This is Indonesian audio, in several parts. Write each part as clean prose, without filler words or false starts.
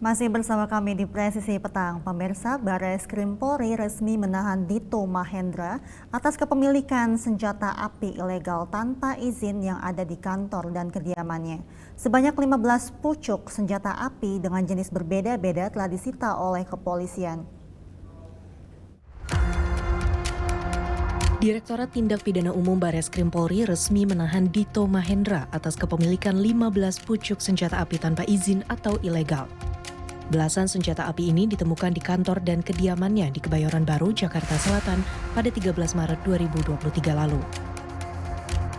Masih bersama kami di Presisi Petang, pemirsa. Barreskrim Polri resmi menahan Dito Mahendra atas kepemilikan senjata api ilegal tanpa izin yang ada di kantor dan kediamannya. Sebanyak 15 pucuk senjata api dengan jenis berbeda-beda telah disita oleh kepolisian. Direktorat Tindak Pidana Umum Barreskrim Polri resmi menahan Dito Mahendra atas kepemilikan 15 pucuk senjata api tanpa izin atau ilegal. Belasan senjata api ini ditemukan di kantor dan kediamannya di Kebayoran Baru, Jakarta Selatan pada 13 Maret 2023 lalu.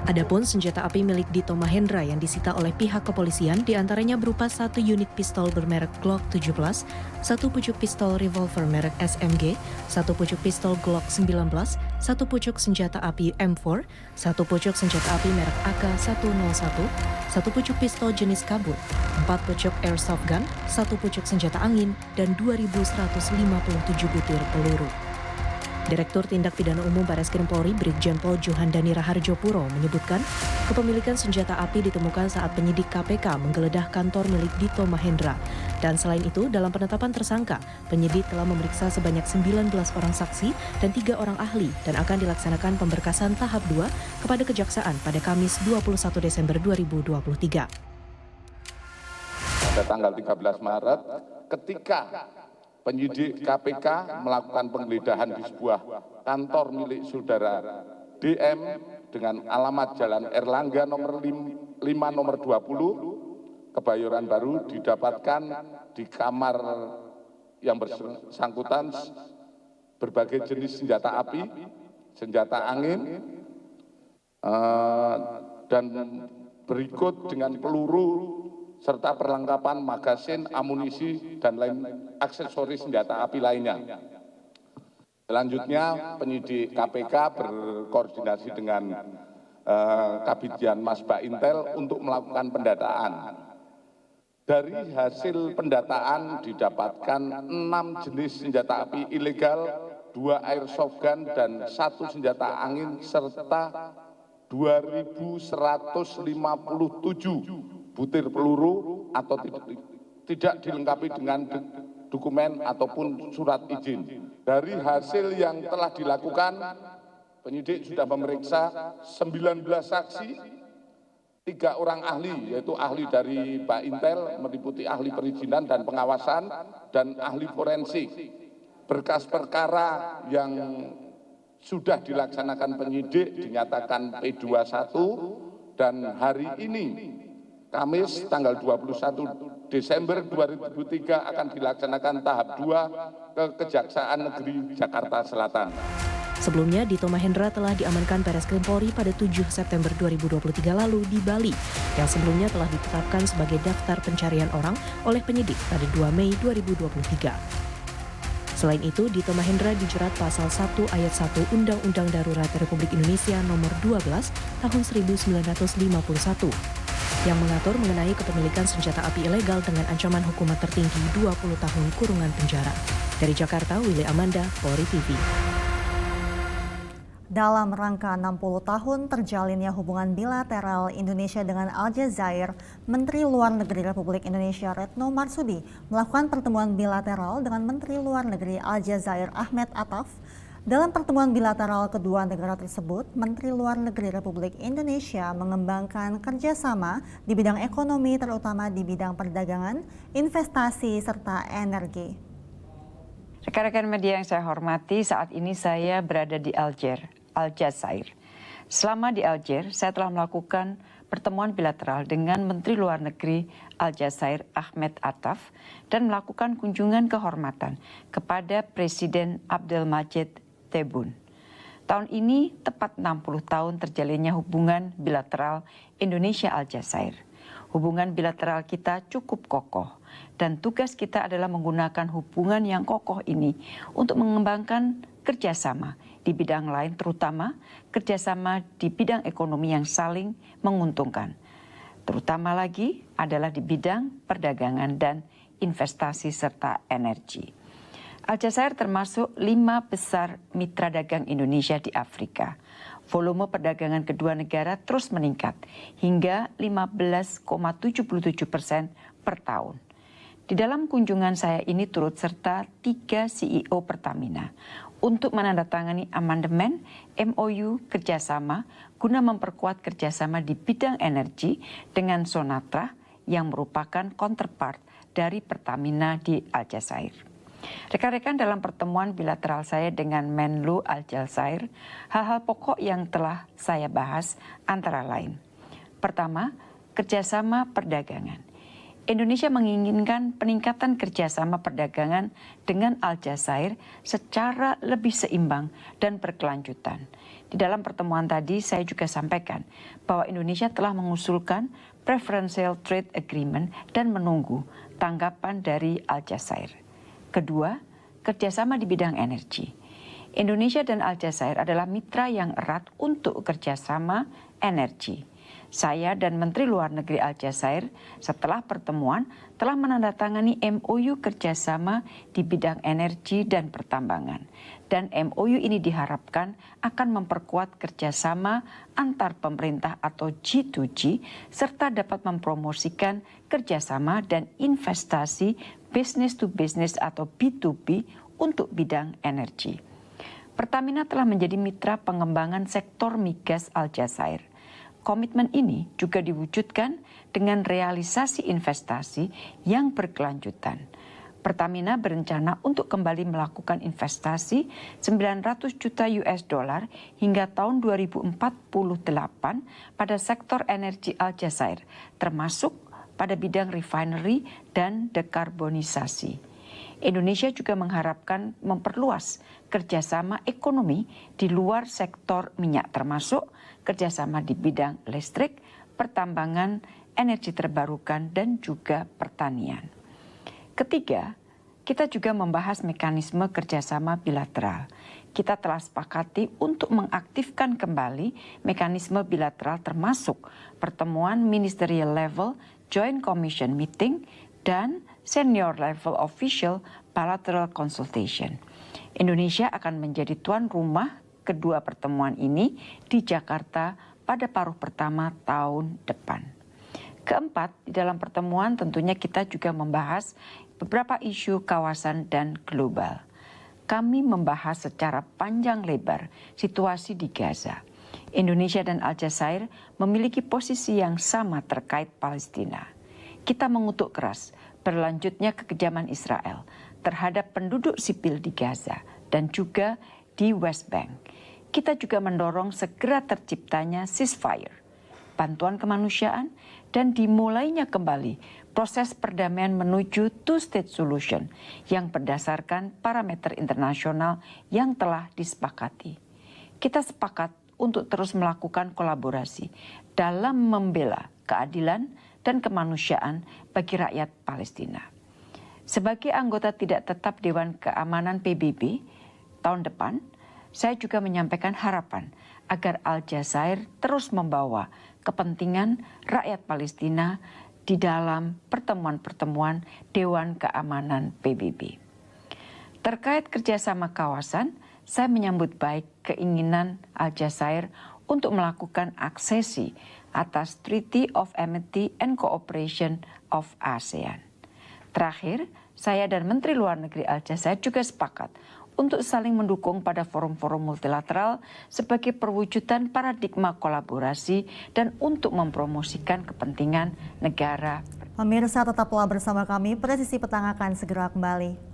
Adapun senjata api milik Dito Mahendra yang disita oleh pihak kepolisian diantaranya berupa 1 unit pistol bermerek Glock 17, 1 pucuk pistol revolver merek SMG, 1 pucuk pistol Glock 19, 1 pucuk senjata api M4, 1 pucuk senjata api merek AK-101, 1 pucuk pistol jenis kabut, 4 pucuk airsoft gun, 1 pucuk senjata angin, dan 2.157 butir peluru. Direktur Tindak Pidana Umum Barreskrim Polri Brigjen Pol Johandani Raharjo Puro menyebutkan kepemilikan senjata api ditemukan saat penyidik KPK menggeledah kantor milik Dito Mahendra. Dan selain itu, dalam penetapan tersangka, penyidik telah memeriksa sebanyak 19 orang saksi dan 3 orang ahli dan akan dilaksanakan pemberkasan tahap 2 kepada Kejaksaan pada Kamis 21 Desember 2023. Pada tanggal 13 Maret, ketika penyidik KPK melakukan penggeledahan di sebuah kantor milik saudara DM dengan alamat Jalan Erlangga nomor 5 nomor 20, Kebayoran Baru, didapatkan di kamar yang bersangkutan berbagai jenis senjata api, senjata angin, dan berikut dengan peluru serta perlengkapan magasin, amunisi, dan lain aksesoris senjata api lainnya. Selanjutnya, penyidik KPK berkoordinasi dengan Kabitian Mas Intel untuk melakukan pendataan. Dari hasil pendataan didapatkan 6 jenis senjata api ilegal, 2 airsoft gun, dan 1 senjata angin, serta 2.157 butir peluru atau tidak dilengkapi dengan dokumen ataupun surat izin. Dari hasil yang telah dilakukan, penyidik sudah memeriksa 19 saksi, 3 orang ahli, yaitu ahli dari Intel, meliputi ahli perizinan dan pengawasan, dan ahli forensik. Berkas perkara yang sudah dilaksanakan penyidik dinyatakan P21, dan hari ini Kamis tanggal 21 Desember 2003 akan dilaksanakan tahap 2 ke Kejaksaan Negeri Jakarta Selatan. Sebelumnya, Dito Mahendra telah diamankan Barreskrim Polri pada 7 September 2023 lalu di Bali, yang sebelumnya telah ditetapkan sebagai daftar pencarian orang oleh penyidik pada 2 Mei 2023. Selain itu, Dito Mahendra dijerat pasal 1 ayat 1 Undang-Undang Darurat Republik Indonesia nomor 12 tahun 1951 yang mengatur mengenai kepemilikan senjata api ilegal dengan ancaman hukuman tertinggi 20 tahun kurungan penjara. Dari Jakarta, Willy Amanda, Polri TV. Dalam rangka 60 tahun terjalinnya hubungan bilateral Indonesia dengan Aljazair, Menteri Luar Negeri Republik Indonesia Retno Marsudi melakukan pertemuan bilateral dengan Menteri Luar Negeri Aljazair Ahmed Attaf. Dalam pertemuan bilateral kedua negara tersebut, Menteri Luar Negeri Republik Indonesia mengembangkan kerjasama di bidang ekonomi, terutama di bidang perdagangan, investasi, serta energi. Rekan-rekan media yang saya hormati, saat ini saya berada di Aljazair. Selama di Aljazair, saya telah melakukan pertemuan bilateral dengan Menteri Luar Negeri Aljazair Ahmed Attaf dan melakukan kunjungan kehormatan kepada Presiden Abdelmajid Tebboune. Tahun ini tepat 60 tahun terjalinnya hubungan bilateral Indonesia-Aljazair. Hubungan bilateral kita cukup kokoh dan tugas kita adalah menggunakan hubungan yang kokoh ini untuk mengembangkan kerjasama di bidang lain, terutama kerjasama di bidang ekonomi yang saling menguntungkan. Terutama lagi adalah di bidang perdagangan dan investasi serta energi. Aljazair termasuk 5 besar mitra dagang Indonesia di Afrika. Volume perdagangan kedua negara terus meningkat hingga 15,77% per tahun. Di dalam kunjungan saya ini turut serta 3 CEO Pertamina untuk menandatangani amandemen MOU kerjasama guna memperkuat kerjasama di bidang energi dengan Sonatra yang merupakan counterpart dari Pertamina di Aljazair. Rekan-rekan, dalam pertemuan bilateral saya dengan Menlu Aljazair, hal-hal pokok yang telah saya bahas antara lain. Pertama, kerjasama perdagangan. Indonesia menginginkan peningkatan kerjasama perdagangan dengan Aljazair secara lebih seimbang dan berkelanjutan. Di dalam pertemuan tadi saya juga sampaikan bahwa Indonesia telah mengusulkan Preferential Trade Agreement dan menunggu tanggapan dari Aljazair. Kedua, kerjasama di bidang energi. Indonesia dan Aljazair adalah mitra yang erat untuk kerjasama energi. Saya dan Menteri Luar Negeri Aljazair setelah pertemuan telah menandatangani MOU kerjasama di bidang energi dan pertambangan. Dan MOU ini diharapkan akan memperkuat kerjasama antar pemerintah atau G2G serta dapat mempromosikan kerjasama dan investasi business to business atau B2B untuk bidang energi. Pertamina telah menjadi mitra pengembangan sektor migas Aljazair. Komitmen ini juga diwujudkan dengan realisasi investasi yang berkelanjutan. Pertamina berencana untuk kembali melakukan investasi 900 juta US dollar hingga tahun 2048 pada sektor energi Aljazair, termasuk pada bidang refinery dan dekarbonisasi. Indonesia juga mengharapkan memperluas kerjasama ekonomi di luar sektor minyak, termasuk kerjasama di bidang listrik, pertambangan, energi terbarukan, dan juga pertanian. Ketiga, kita juga membahas mekanisme kerjasama bilateral. Kita telah sepakati untuk mengaktifkan kembali mekanisme bilateral termasuk pertemuan ministerial level, joint commission meeting, dan senior level official bilateral consultation. Indonesia akan menjadi tuan rumah kedua pertemuan ini di Jakarta pada paruh pertama tahun depan. Keempat, di dalam pertemuan tentunya kita juga membahas beberapa isu kawasan dan global. Kami membahas secara panjang lebar situasi di Gaza. Indonesia dan Aljazair memiliki posisi yang sama terkait Palestina. Kita mengutuk keras berlanjutnya kekejaman Israel terhadap penduduk sipil di Gaza dan juga di West Bank. Kita juga mendorong segera terciptanya ceasefire, bantuan kemanusiaan, dan dimulainya kembali proses perdamaian menuju two-state solution yang berdasarkan parameter internasional yang telah disepakati. Kita sepakat untuk terus melakukan kolaborasi dalam membela keadilan dan kemanusiaan bagi rakyat Palestina. Sebagai anggota tidak tetap Dewan Keamanan PBB tahun depan, saya juga menyampaikan harapan agar Aljazair terus membawa kepentingan rakyat Palestina di dalam pertemuan-pertemuan Dewan Keamanan PBB. Terkait kerjasama kawasan, saya menyambut baik keinginan Aljazair untuk melakukan aksesi atas Treaty of Amity and Cooperation of ASEAN. Terakhir, saya dan Menteri Luar Negeri Aljazair juga sepakat untuk saling mendukung pada forum-forum multilateral sebagai perwujudan paradigma kolaborasi dan untuk mempromosikan kepentingan negara. Pemirsa, tetaplah bersama kami, Presisi Petang akan segera kembali.